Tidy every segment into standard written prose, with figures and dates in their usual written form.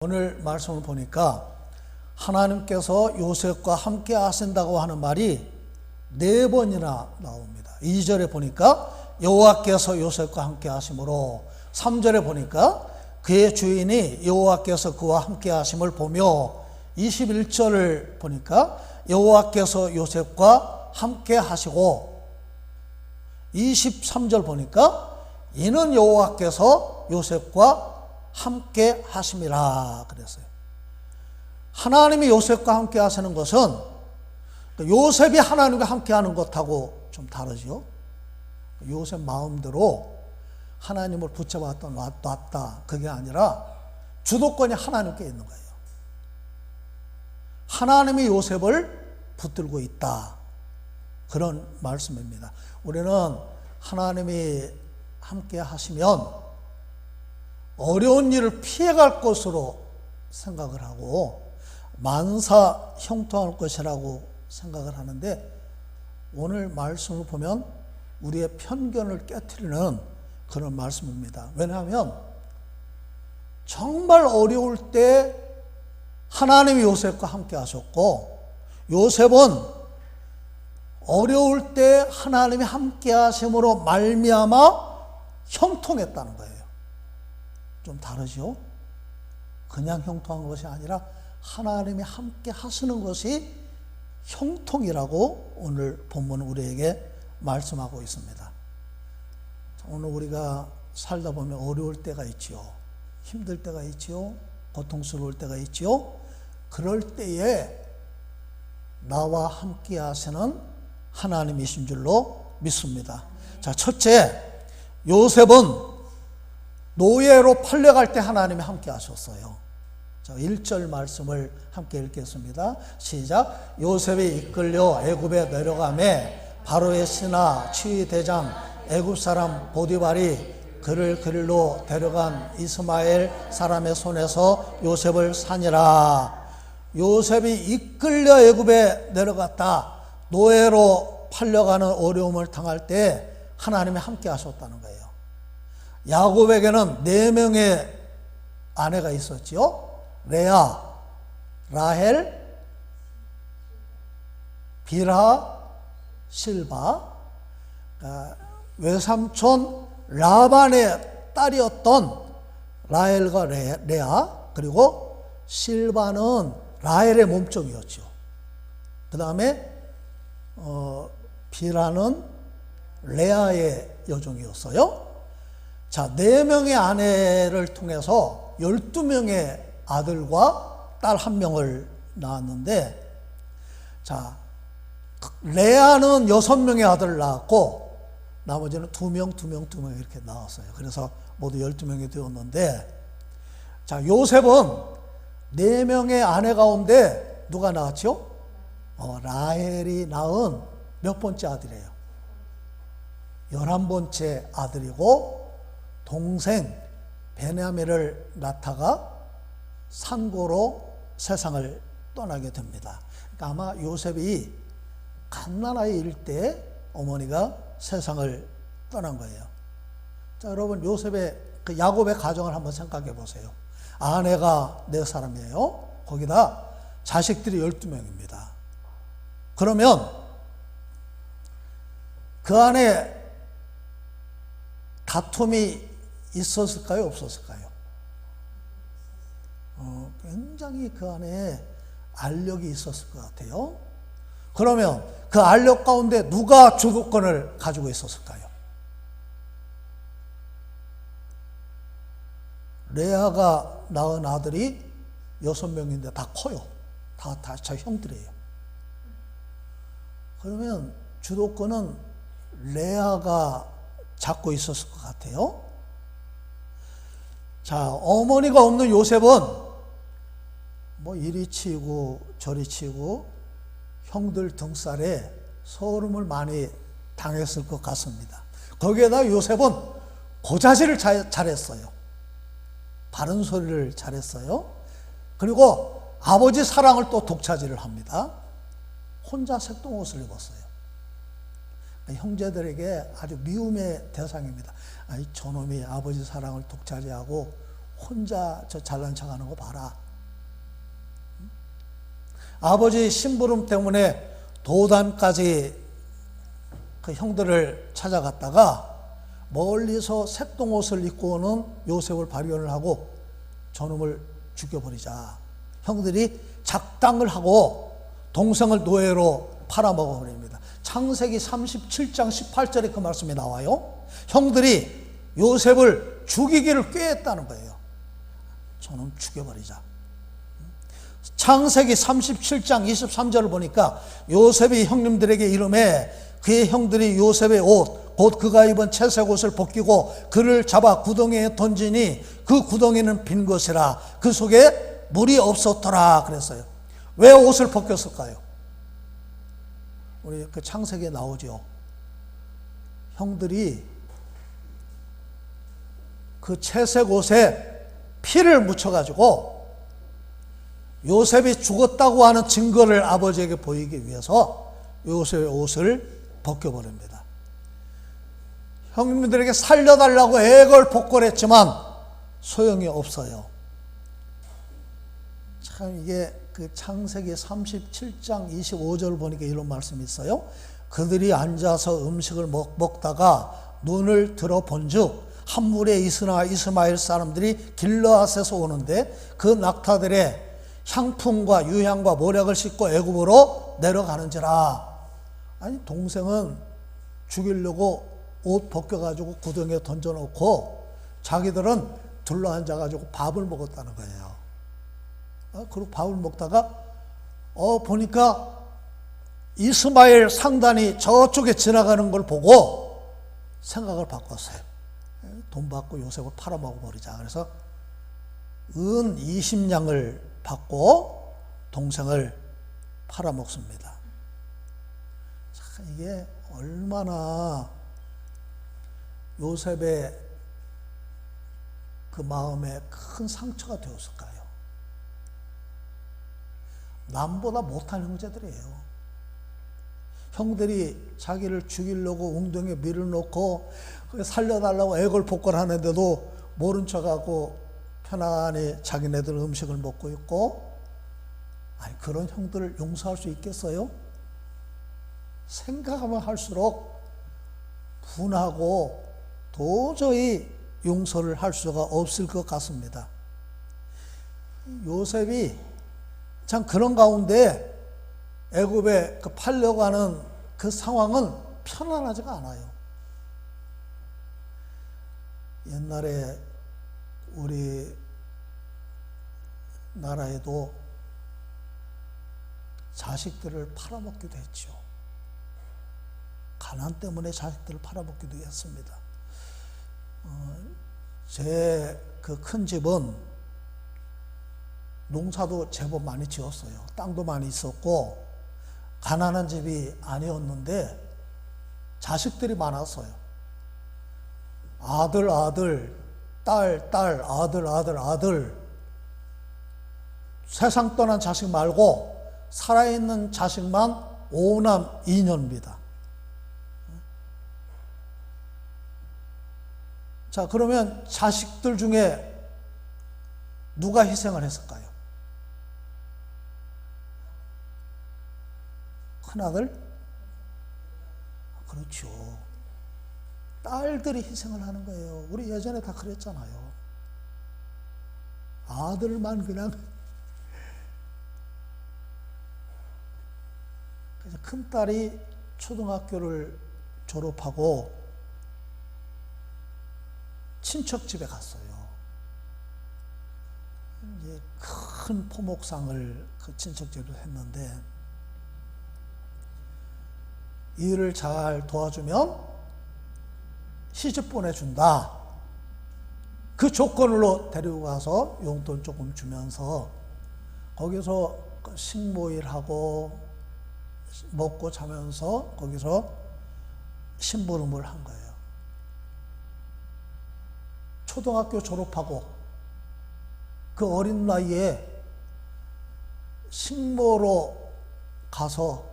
오늘 말씀을 보니까 하나님께서 요셉과 함께 하신다고 하는 말이 4번이나 나옵니다. 2절에 보니까 여호와께서 요셉과 함께 하심으로, 3절에 보니까 그의 주인이 여호와께서 그와 함께 하심을 보며, 21절을 보니까 여호와께서 요셉과 함께 하시고, 23절 보니까 이는 여호와께서 요셉과 함께 하심이라 그랬어요. 하나님이 요셉과 함께 하시는 것은 요셉이 하나님과 함께 하는 것하고 좀 다르죠. 요셉 마음대로 하나님을 붙잡았다 놨다 그게 아니라 주도권이 하나님께 있는 거예요. 하나님이 요셉을 붙들고 있다, 그런 말씀입니다. 우리는 하나님이 함께 하시면 어려운 일을 피해갈 것으로 생각을 하고 만사 형통할 것이라고 생각을 하는데, 오늘 말씀을 보면 우리의 편견을 깨트리는 그런 말씀입니다. 왜냐하면 정말 어려울 때 하나님이 요셉과 함께 하셨고, 요셉은 어려울 때 하나님이 함께 하심으로 말미암아 형통했다는 거예요. 좀 다르죠? 그냥 형통한 것이 아니라 하나님이 함께 하시는 것이 형통이라고 오늘 본문은 우리에게 말씀하고 있습니다. 오늘 우리가 살다 보면 어려울 때가 있지요. 힘들 때가 있지요. 고통스러울 때가 있지요. 그럴 때에 나와 함께 하시는 하나님이신 줄로 믿습니다. 자, 첫째, 요셉은 노예로 팔려갈 때 하나님이 함께 하셨어요. 자, 1절 말씀을 함께 읽겠습니다. 시작. 요셉이 이끌려 애굽에 내려가매 바로의 신하 치위대장 애굽 사람 보디발이 그를 그리로 데려간 이스마엘 사람의 손에서 요셉을 사니라. 요셉이 이끌려 애굽에 내려갔다, 노예로 팔려가는 어려움을 당할 때 하나님이 함께 하셨다는 거예요. 야곱에게는 4명의 아내가 있었지요. 레아, 라헬, 빌하, 실바. 외삼촌 라반의 딸이었던 라헬과 레아, 그리고 실바는 라헬의 몸종이었죠. 그 다음에 빌하는 레아의 여종이었어요. 자, 4명의 아내를 통해서 12명의 아들과 딸 1명을 낳았는데, 자, 레아는 6명의 아들을 낳았고 나머지는 2명 이렇게 낳았어요. 그래서 모두 12명이 되었는데, 자, 요셉은 4명의 아내 가운데 누가 낳았죠? 라헬이 낳은 몇 번째 아들이에요? 11번째 아들이고, 동생 베냐민을 낳다가 산고로 세상을 떠나게 됩니다. 그러니까 아마 요셉이 갓난아이일 때 어머니가 세상을 떠난 거예요. 자, 여러분, 요셉의 그 야곱의 가정을 한번 생각해 보세요. 아내가 4사람이에요. 거기다 자식들이 12명입니다. 그러면 그 안에 다툼이 있었을까요? 없었을까요? 굉장히 그 안에 알력이 있었을 것 같아요. 그러면 그 알력 가운데 누가 주도권을 가지고 있었을까요? 레아가 낳은 아들이 6명인데 다 커요. 다 저 형들이에요. 그러면 주도권은 레아가 잡고 있었을 것 같아요. 자, 어머니가 없는 요셉은 뭐 이리 치고 저리 치고 형들 등살에 소름을 많이 당했을 것 같습니다. 거기에다 요셉은 고자질을 잘했어요. 바른 소리를 잘했어요. 그리고 아버지 사랑을 또 독차지를 합니다. 혼자 색동옷을 입었어요. 형제들에게 아주 미움의 대상입니다. 저놈이 아버지 사랑을 독차지하고 혼자 저 잘난 척하는 거 봐라. 아버지 심부름 때문에 도단까지 그 형들을 찾아갔다가 멀리서 색동옷을 입고 오는 요셉을 발견을 하고 저놈을 죽여버리자. 형들이 작당을 하고 동생을 노예로 팔아먹어버립니다. 창세기 37장 18절에 그 말씀이 나와요. 형들이 요셉을 죽이기를 꾀했다는 거예요. 저놈 죽여버리자. 창세기 37장 23절을 보니까 요셉이 형님들에게 이름해 그의 형들이 요셉의 옷 곧 그가 입은 채색 옷을 벗기고 그를 잡아 구덩이에 던지니 그 구덩이는 빈 것이라 그 속에 물이 없었더라 그랬어요. 왜 옷을 벗겼을까요? 우리 그 창세기에 나오죠. 형들이 그 채색 옷에 피를 묻혀가지고 요셉이 죽었다고 하는 증거를 아버지에게 보이기 위해서 요셉의 옷을 벗겨버립니다. 형님들에게 살려달라고 애걸복걸했지만 소용이 없어요. 참 이게 그 창세기 37장 25절 보니까 이런 말씀이 있어요. 그들이 앉아서 음식을 먹다가 눈을 들어 본즉 한 무리의 이스마엘 사람들이 길르앗에서 오는데 그 낙타들의 향품과 유향과 모략을 싣고 애굽으로 내려가는지라. 아니 동생은 죽이려고 옷 벗겨가지고 구덩이에 던져놓고 자기들은 둘러앉아가지고 밥을 먹었다는 거예요. 그리고 밥을 먹다가 보니까 이스마엘 상단이 저쪽에 지나가는 걸 보고 생각을 바꿨어요. 돈 받고 요셉을 팔아먹어버리자. 그래서 은 20냥을 받고 동생을 팔아먹습니다. 이게 얼마나 요셉의 그 마음에 큰 상처가 되었을까요? 남보다 못한 형제들이에요. 형들이 자기를 죽이려고 웅덩이에 밀어놓고 살려달라고 애걸복걸하는데도 모른 척하고 편안히 자기네들 음식을 먹고 있고, 아니 그런 형들을 용서할 수 있겠어요? 생각하면 할수록 분하고 도저히 용서를 할 수가 없을 것 같습니다. 요셉이 참 그런 가운데 애굽에 팔려고 하는 그 상황은 편안하지가 않아요. 옛날에 우리 나라에도 자식들을 팔아먹기도 했죠. 가난 때문에 자식들을 팔아먹기도 했습니다. 제 그 큰 집은 농사도 제법 많이 지었어요. 땅도 많이 있었고 가난한 집이 아니었는데 자식들이 많았어요. 아들, 딸, 아들. 세상 떠난 자식 말고 살아있는 자식만 5남 2녀입니다. 자, 그러면 자식들 중에 누가 희생을 했을까요? 큰아들? 그렇죠. 딸들이 희생을 하는 거예요. 우리 예전에 다 그랬잖아요. 아들만 그냥. 그래서 큰딸이 초등학교를 졸업하고 친척 집에 갔어요. 이제 큰 포목상을 그 친척 집에서 했는데 일을 잘 도와주면 시집 보내준다. 그 조건으로 데리고 가서 용돈 조금 주면서 거기서 식모일하고 먹고 자면서 거기서 심부름을 한 거예요. 초등학교 졸업하고 그 어린 나이에 식모로 가서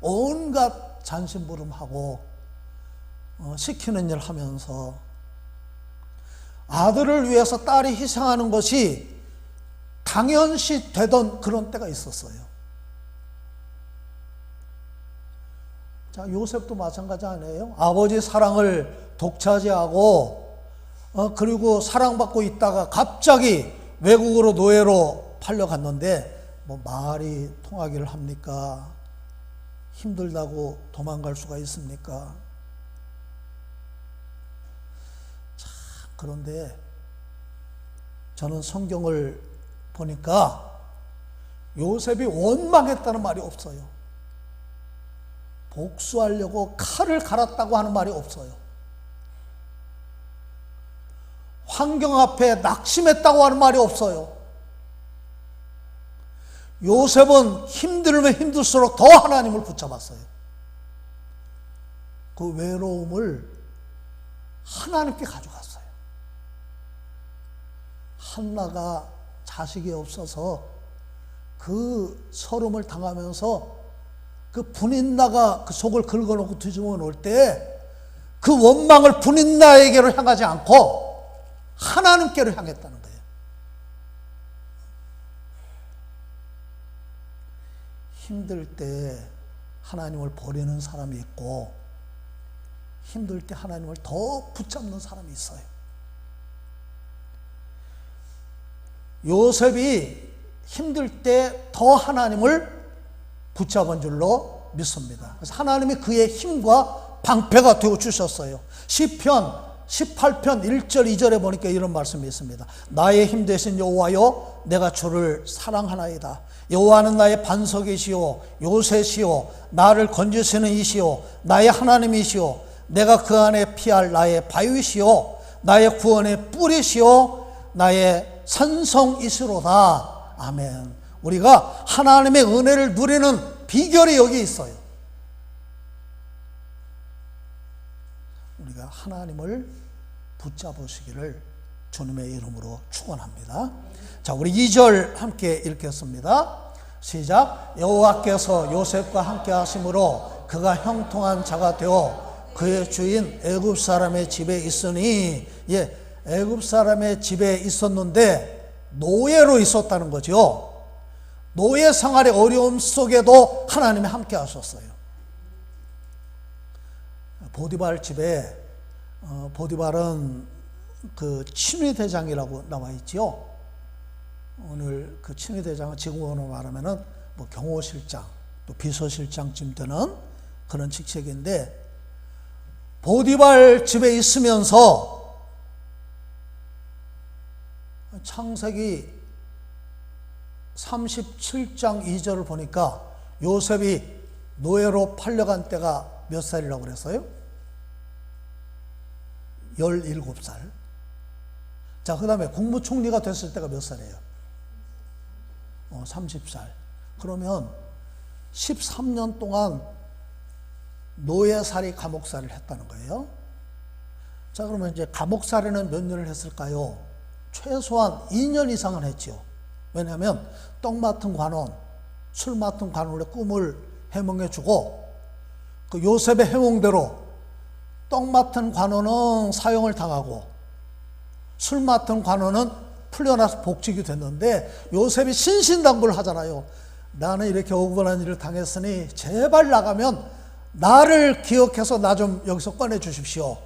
온갖 잔심부름하고 시키는 일 하면서 아들을 위해서 딸이 희생하는 것이 당연시 되던 그런 때가 있었어요. 자, 요셉도 마찬가지 아니에요? 아버지 사랑을 독차지하고 그리고 사랑받고 있다가 갑자기 외국으로 노예로 팔려갔는데 뭐 말이 통하기를 합니까? 힘들다고 도망갈 수가 있습니까? 참, 그런데 저는 성경을 보니까 요셉이 원망했다는 말이 없어요. 복수하려고 칼을 갈았다고 하는 말이 없어요. 환경 앞에 낙심했다고 하는 말이 없어요. 요셉은 힘들면 힘들수록 더 하나님을 붙잡았어요. 그 외로움을 하나님께 가져갔어요. 한나가 자식이 없어서 그 서름을 당하면서 그 분인나가 그 속을 긁어놓고 뒤집어 놓을 때 그 원망을 분인나에게로 향하지 않고 하나님께로 향했다는 거예요. 힘들 때 하나님을 버리는 사람이 있고 힘들 때 하나님을 더 붙잡는 사람이 있어요. 요셉이 힘들 때 더 하나님을 붙잡은 줄로 믿습니다. 그래서 하나님이 그의 힘과 방패가 되어 주셨어요. 시편 18편 1절 2절에 보니까 이런 말씀이 있습니다. 나의 힘 되신 여호와여 내가 주를 사랑하나이다. 여호와는 나의 반석이시오 요새시오 나를 건지시는 이시오 나의 하나님이시오 내가 그 안에 피할 나의 바위시오 나의 구원의 뿌리시오 나의 산성이시로다. 아멘. 우리가 하나님의 은혜를 누리는 비결이 여기 있어요. 우리가 하나님을 붙잡으시기를 주님의 이름으로 축원합니다. 자, 우리 2절 함께 읽겠습니다. 시작. 여호와께서 요셉과 함께 하심으로 그가 형통한 자가 되어 그의 주인 애굽 사람의 집에 있으니, 애굽 사람의 집에 있었는데 노예로 있었다는 거죠. 노예 생활의 어려움 속에도 하나님이 함께 하셨어요. 보디발 집에 보디발은 그 친위대장이라고 나와 있죠. 오늘 그 친위대장은 지금으로 말하면은 뭐 경호실장 또 비서실장쯤 되는 그런 직책인데, 보디발 집에 있으면서 창세기 37장 2절을 보니까 요셉이 노예로 팔려간 때가 몇 살이라고 그랬어요? 17살. 자, 그 다음에 국무총리가 됐을 때가 몇 살이에요? 30살. 그러면 13년 동안 노예살이 감옥살이를 했다는 거예요. 자, 그러면 이제 감옥살이는 몇 년을 했을까요? 최소한 2년 이상은 했죠. 왜냐하면 떡 맡은 관원, 술 맡은 관원의 꿈을 해몽해주고, 그 요셉의 해몽대로 떡 맡은 관원은 사형을 당하고 술 맡은 관원은 풀려나서 복직이 됐는데, 요셉이 신신당부를 하잖아요. 나는 이렇게 억울한 일을 당했으니 제발 나가면 나를 기억해서 나 좀 여기서 꺼내 주십시오.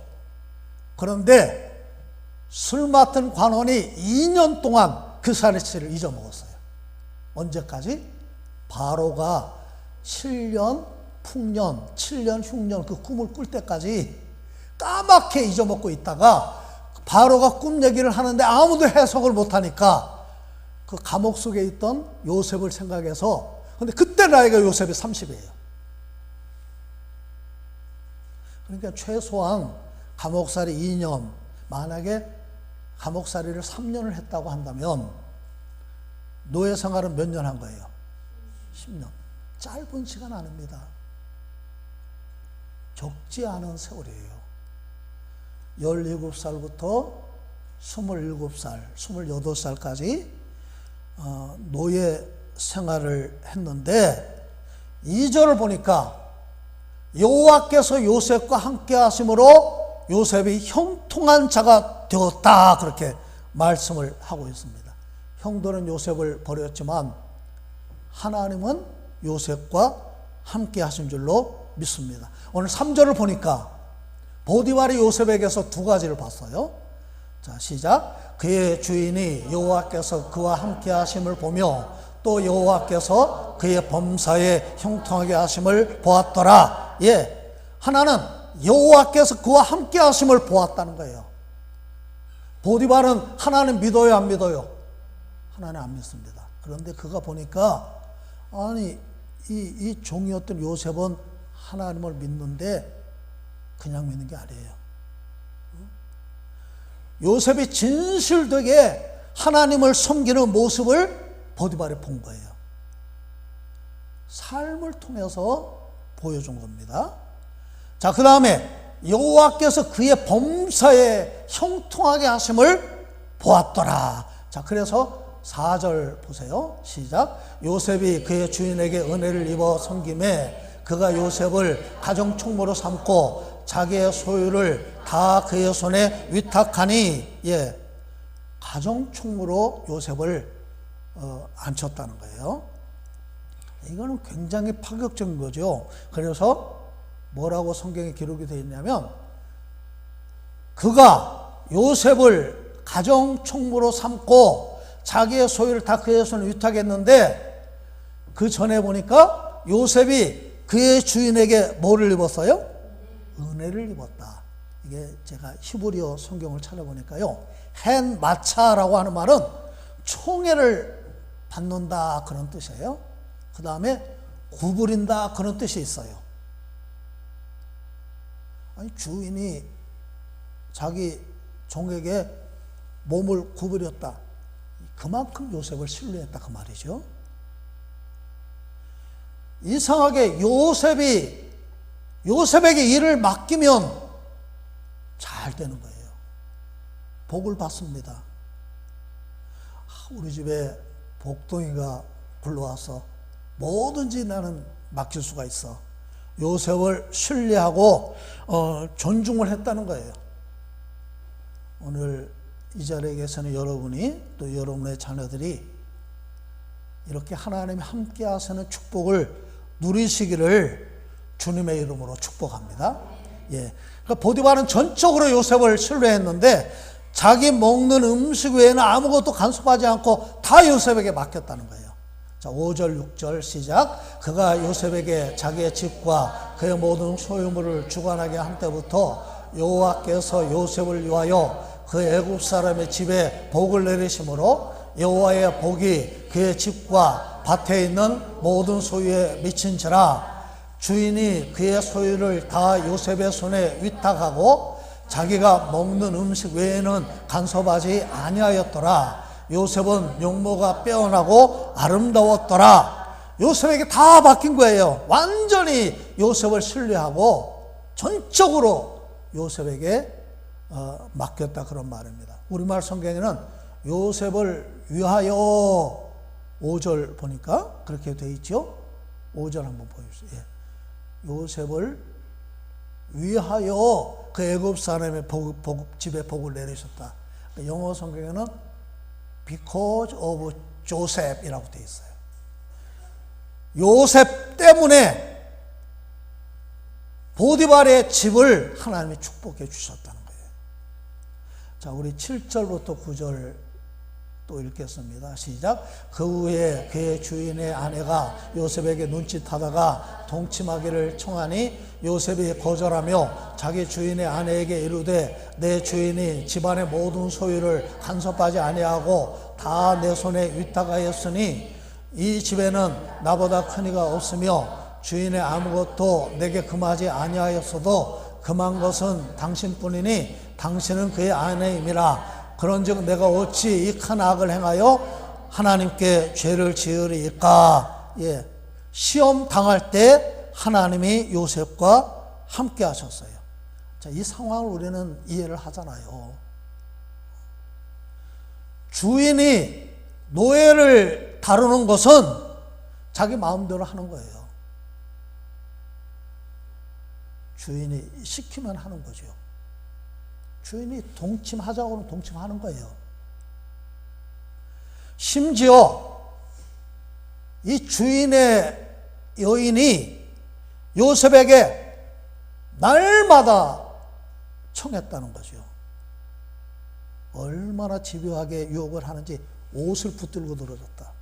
그런데 술 맡은 관원이 2년 동안 그 사실을 잊어먹었어요. 언제까지? 바로가 7년 풍년, 7년 흉년 그 꿈을 꿀 때까지 까맣게 잊어먹고 있다가, 바로가 꿈 얘기를 하는데 아무도 해석을 못하니까 그 감옥 속에 있던 요셉을 생각해서, 근데 그때 나이가 요셉이 30이에요. 그러니까 최소한 감옥살이 2년, 만약에 감옥살이를 3년을 했다고 한다면 노예 생활은 몇 년 한 거예요? 10년. 짧은 시간 아닙니다. 적지 않은 세월이에요. 17살부터 27살, 28살까지 노예 생활을 했는데, 2절을 보니까 여호와께서 요셉과 함께 하심으로 요셉이 형통한 자가 되었다, 그렇게 말씀을 하고 있습니다. 형들은 요셉을 버렸지만 하나님은 요셉과 함께 하신 줄로 믿습니다. 오늘 3절을 보니까 보디발이 요셉에게서 두 가지를 봤어요. 자, 시작. 그의 주인이 여호와께서 그와 함께 하심을 보며 또 여호와께서 그의 범사에 형통하게 하심을 보았더라. 예, 하나는 여호와께서 그와 함께 하심을 보았다는 거예요. 보디발은 하나님 믿어요, 안 믿어요? 하나님 안 믿습니다. 그런데 그가 보니까 아니 이 종이었던 요셉은 하나님을 믿는데 그냥 믿는 게 아니에요. 요셉이 진실되게 하나님을 섬기는 모습을 보디발이 본 거예요. 삶을 통해서 보여준 겁니다. 자, 그 다음에 여호와께서 그의 범사에 형통하게 하심을 보았더라. 자, 그래서 4절 보세요. 시작. 요셉이 그의 주인에게 은혜를 입어 섬김에 그가 요셉을 가정총무로 삼고 자기의 소유를 다 그의 손에 위탁하니, 예, 가정총무로 요셉을 앉혔다는 거예요. 이거는 굉장히 파격적인 거죠. 그래서 뭐라고 성경에 기록이 되어 있냐면, 그가 요셉을 가정총무로 삼고 자기의 소유를 다 그의 손에 위탁했는데, 그 전에 보니까 요셉이 그의 주인에게 뭐를 입었어요? 은혜를 입었다. 이게 제가 히브리어 성경을 찾아보니까요, 헨 마차라고 하는 말은 총애를 받는다, 그런 뜻이에요. 그 다음에 구부린다, 그런 뜻이 있어요. 아니, 주인이 자기 종에게 몸을 구부렸다. 그만큼 요셉을 신뢰했다, 그 말이죠. 이상하게 요셉에게 일을 맡기면 잘 되는 거예요. 복을 받습니다. 우리 집에 복덩이가 굴러와서 뭐든지 나는 맡길 수가 있어. 요셉을 신뢰하고 존중을 했다는 거예요. 오늘 이 자리에 계시는 여러분이, 또 여러분의 자녀들이 이렇게 하나님이 함께 하시는 축복을 누리시기를 주님의 이름으로 축복합니다. 예. 그러니까 보디발은 전적으로 요셉을 신뢰했는데 자기 먹는 음식 외에는 아무것도 간섭하지 않고 다 요셉에게 맡겼다는 거예요. 자, 5절 6절 시작. 그가 요셉에게 자기의 집과 그의 모든 소유물을 주관하게 한 때부터 여호와께서 요셉을 위하여 그 애굽 사람의 집에 복을 내리심으로 여호와의 복이 그의 집과 밭에 있는 모든 소유에 미친지라. 주인이 그의 소유를 다 요셉의 손에 위탁하고 자기가 먹는 음식 외에는 간섭하지 아니하였더라. 요셉은 용모가 빼어나고 아름다웠더라. 요셉에게 다 맡긴 거예요. 완전히 요셉을 신뢰하고 전적으로 요셉에게 맡겼다, 그런 말입니다. 우리말 성경에는 요셉을 위하여 5절 보니까 그렇게 되어 있죠. 5절 한번 보여주세요. 예. 요셉을 위하여 그 애굽 사람의 집에 복을 내리셨다. 영어 성경에는 because of Joseph이라고 되어 있어요. 요셉 때문에 보디발의 집을 하나님이 축복해 주셨다는 거예요. 자, 우리 7절부터 9절 또 읽겠습니다. 시작. 그 후에 그의 주인의 아내가 요셉에게 눈짓하다가 동침하기를 청하니 요셉이 거절하며 자기 주인의 아내에게 이르되 내 주인이 집안의 모든 소유를 간섭하지 아니하고 다 내 손에 위탁하였으니 이 집에는 나보다 큰 이가 없으며 주인의 아무것도 내게 금하지 아니하였어도 금한 것은 당신뿐이니 당신은 그의 아내임이라. 그런즉 내가 어찌 이 큰 악을 행하여 하나님께 죄를 지으리이까. 예, 시험 당할 때 하나님이 요셉과 함께 하셨어요. 자, 이 상황을 우리는 이해를 하잖아요. 주인이 노예를 다루는 것은 자기 마음대로 하는 거예요. 주인이 시키면 하는 거죠. 주인이 동침하자고는 동침하는 거예요. 심지어 이 주인의 여인이 요셉에게 날마다 청했다는 거죠. 얼마나 집요하게 유혹을 하는지 옷을 붙들고 늘어졌다.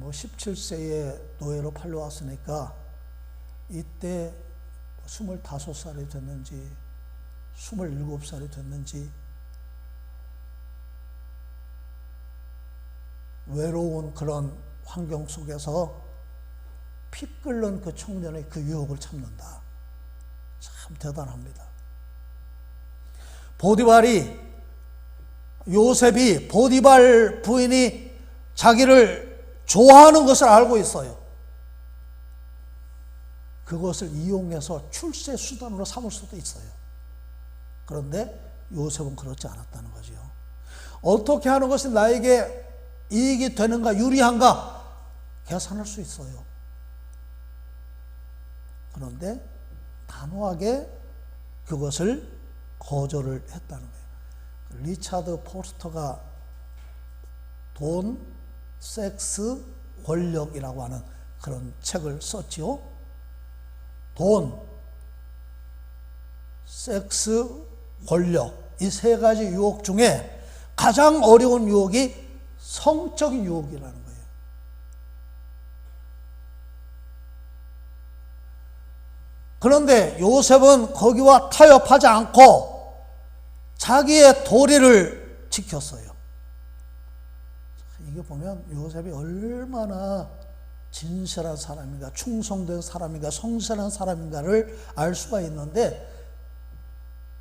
17세에 노예로 팔려왔으니까 이때 25살이 됐는지 27살이 됐는지 외로운 그런 환경 속에서 피 끓는 그 청년의 그 유혹을 참는다. 참 대단합니다. 요셉이 보디발 부인이 자기를 좋아하는 것을 알고 있어요. 그것을 이용해서 출세 수단으로 삼을 수도 있어요. 그런데 요셉은 그렇지 않았다는 거죠. 어떻게 하는 것이 나에게 이익이 되는가, 유리한가 계산할 수 있어요. 그런데 단호하게 그것을 거절을 했다는 거예요. 리차드 포스터가 돈, 섹스, 권력이라고 하는 그런 책을 썼지요. 돈, 섹스, 권력, 이 세 가지 유혹 중에 가장 어려운 유혹이 성적인 유혹이라는 거예요. 그런데 요셉은 거기와 타협하지 않고 자기의 도리를 지켰어요. 이게 보면 요셉이 얼마나 진실한 사람인가, 충성된 사람인가, 성실한 사람인가를 알 수가 있는데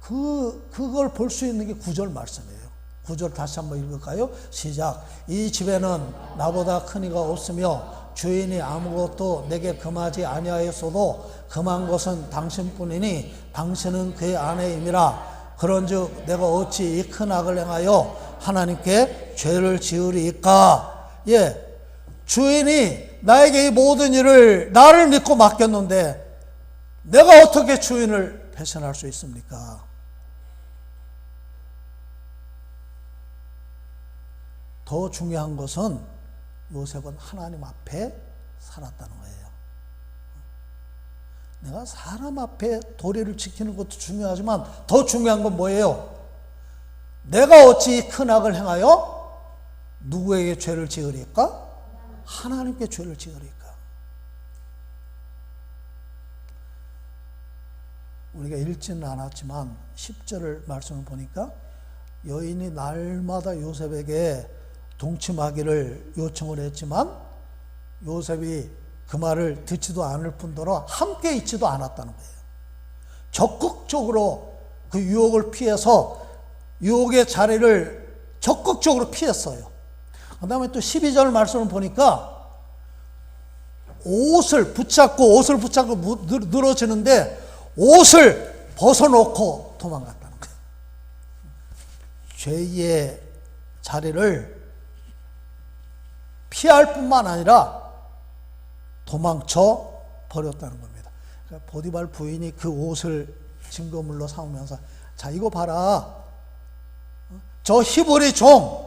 그걸 볼 수 있는 게 9절 말씀이에요. 9절 다시 한번 읽을까요? 시작. 이 집에는 나보다 큰 이가 없으며 주인이 아무것도 내게 금하지 아니하였어도 금한 것은 당신뿐이니 당신은 그의 아내임이라. 그런즉 내가 어찌 이 큰 악을 행하여 하나님께 죄를 지으리이까. 예, 주인이 나에게 이 모든 일을 나를 믿고 맡겼는데 내가 어떻게 주인을 배신할 수 있습니까? 더 중요한 것은 요셉은 하나님 앞에 살았다는 거예요. 내가 사람 앞에 도리를 지키는 것도 중요하지만 더 중요한 건 뭐예요? 내가 어찌 큰 악을 행하여 누구에게 죄를 지으리까? 하나님께 죄를 지으리까? 우리가 읽지는 않았지만 10절을 말씀을 보니까 여인이 날마다 요셉에게 동침하기를 요청을 했지만 요셉이 그 말을 듣지도 않을 뿐더러 함께 있지도 않았다는 거예요. 적극적으로 그 유혹을 피해서 유혹의 자리를 적극적으로 피했어요. 그 다음에 또 12절 말씀을 보니까 옷을 붙잡고 늘어지는데 옷을 벗어놓고 도망갔다는 거예요. 죄의 자리를 피할 뿐만 아니라 도망쳐 버렸다는 겁니다. 그러니까 보디발 부인이 그 옷을 증거물로 삼으면서 자 이거 봐라. 저 히브리 종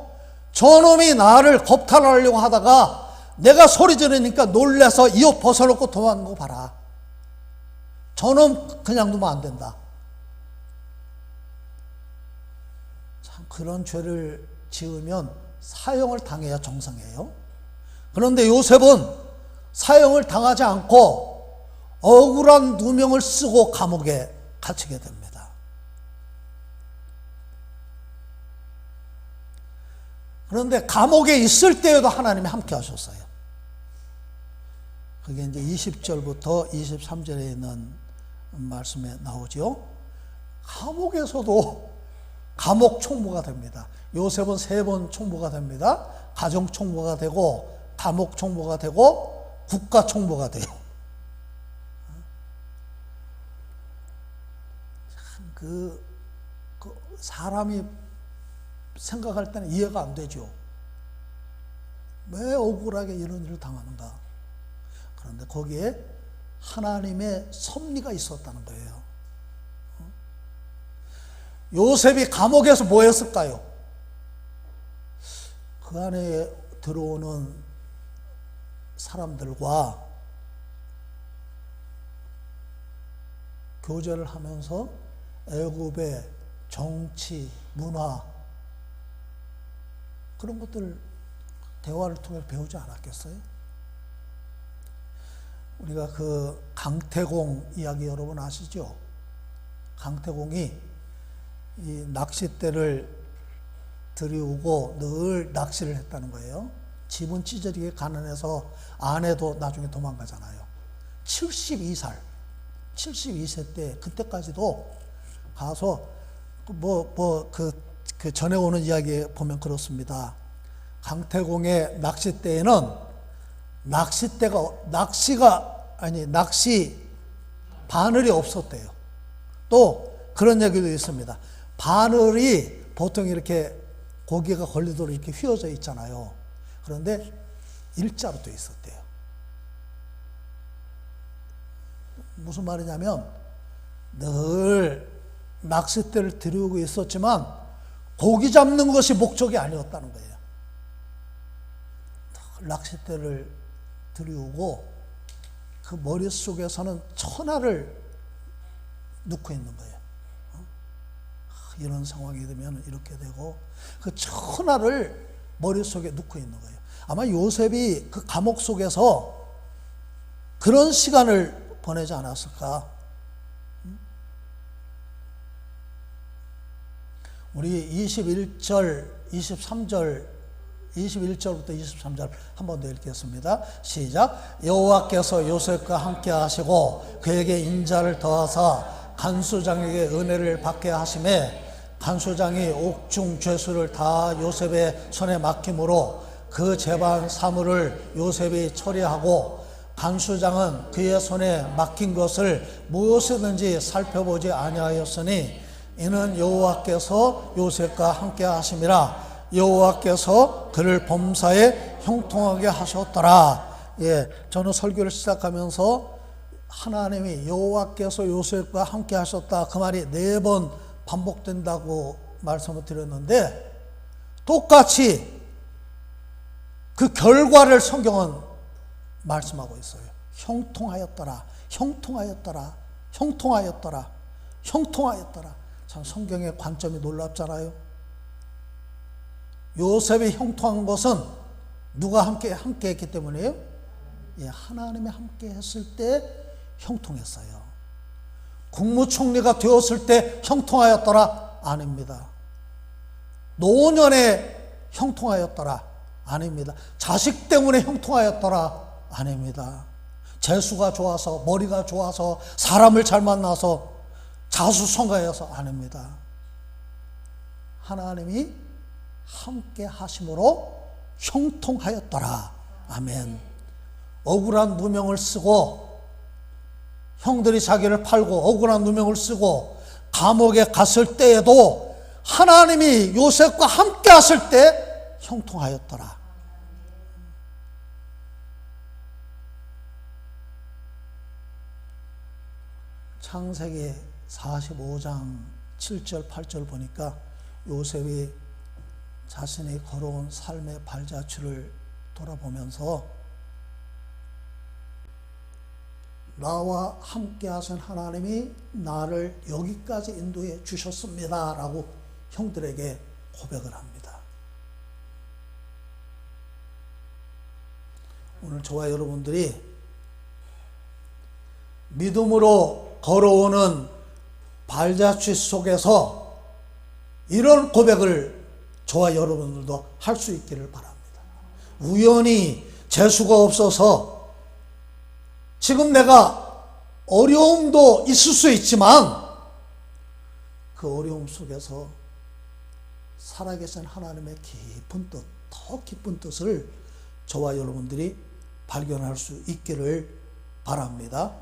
저놈이 나를 겁탈하려고 하다가 내가 소리 지르니까 놀라서 이 옷 벗어놓고 도망간 거 봐라. 저놈 그냥 두면 안 된다. 참 그런 죄를 지으면 사형을 당해야 정상이에요. 그런데 요셉은 사형을 당하지 않고 억울한 누명을 쓰고 감옥에 갇히게 됩니다. 그런데 감옥에 있을 때에도 하나님이 함께 하셨어요. 그게 이제 20절부터 23절에 있는 말씀에 나오죠. 감옥에서도 감옥 총무가 됩니다. 요셉은 3번 총무가 됩니다. 가정 총무가 되고 감옥 총무가 되고 국가 총무가 돼요. 참 그 사람이 생각할 때는 이해가 안 되죠. 왜 억울하게 이런 일을 당하는가? 그런데 거기에 하나님의 섭리가 있었다는 거예요. 요셉이 감옥에서 뭐 했을까요? 그 안에 들어오는 사람들과 교제를 하면서 애굽의 정치, 문화 그런 것들 대화를 통해 배우지 않았겠어요? 우리가 그 강태공 이야기 여러분 아시죠? 강태공이 이 낚싯대를 들이우고 늘 낚시를 했다는 거예요. 집은 찌저리게 가난해서 아내도 나중에 도망가잖아요. 72세 때 그때까지도 가서 그 전에 오는 이야기에 보면 그렇습니다. 강태공의 낚싯대에는 낚시 바늘이 없었대요. 또 그런 얘기도 있습니다. 바늘이 보통 이렇게 고기가 걸리도록 이렇게 휘어져 있잖아요. 그런데 일자로 돼 있었대요. 무슨 말이냐면 늘 낚싯대를 들이우고 있었지만 고기 잡는 것이 목적이 아니었다는 거예요. 낚싯대를 들이우고 그 머릿속에서는 천하를 넣고 있는 거예요. 이런 상황이 되면 이렇게 되고 그 천하를 머릿속에 넣고 있는 거예요. 아마 요셉이 그 감옥 속에서 그런 시간을 보내지 않았을까? 우리 21절, 23절, 21절부터 23절 한 번 더 읽겠습니다. 시작. 여호와께서 요셉과 함께 하시고 그에게 인자를 더하사 간수장에게 은혜를 받게 하심에 간수장이 옥중 죄수를 다 요셉의 손에 맡김으로 그 재반 사물을 요셉이 처리하고 간수장은 그의 손에 맡긴 것을 무엇이든지 살펴보지 아니하였으니 이는 여호와께서 요셉과 함께 하심이라. 여호와께서 그를 범사에 형통하게 하셨더라. 저는 설교를 시작하면서 하나님이 여호와께서 요셉과 함께 하셨다 그 말이 4번 반복된다고 말씀을 드렸는데 똑같이 그 결과를 성경은 말씀하고 있어요. 형통하였더라, 형통하였더라, 형통하였더라, 형통하였더라. 참 성경의 관점이 놀랍잖아요. 요셉이 형통한 것은 누가 함께 했기 때문이에요? 하나님이 함께 했을 때 형통했어요. 국무총리가 되었을 때 형통하였더라? 아닙니다. 노년에 형통하였더라? 아닙니다. 자식 때문에 형통하였더라? 아닙니다. 재수가 좋아서, 머리가 좋아서, 사람을 잘 만나서, 자수성가해서? 아닙니다. 하나님이 함께 하심으로 형통하였더라. 아멘. 억울한 누명을 쓰고 형들이 자기를 팔고 억울한 누명을 쓰고 감옥에 갔을 때에도 하나님이 요셉과 함께 하실 때 형통하였더라. 창세기 45장 7절 8절 보니까 요셉이 자신이 걸어온 삶의 발자취를 돌아보면서 나와 함께 하신 하나님이 나를 여기까지 인도해 주셨습니다 라고 형들에게 고백을 합니다. 오늘 저와 여러분들이 믿음으로 걸어오는 발자취 속에서 이런 고백을 저와 여러분들도 할 수 있기를 바랍니다. 우연히 재수가 없어서 지금 내가 어려움도 있을 수 있지만 그 어려움 속에서 살아계신 하나님의 깊은 뜻, 더 깊은 뜻을 저와 여러분들이 발견할 수 있기를 바랍니다.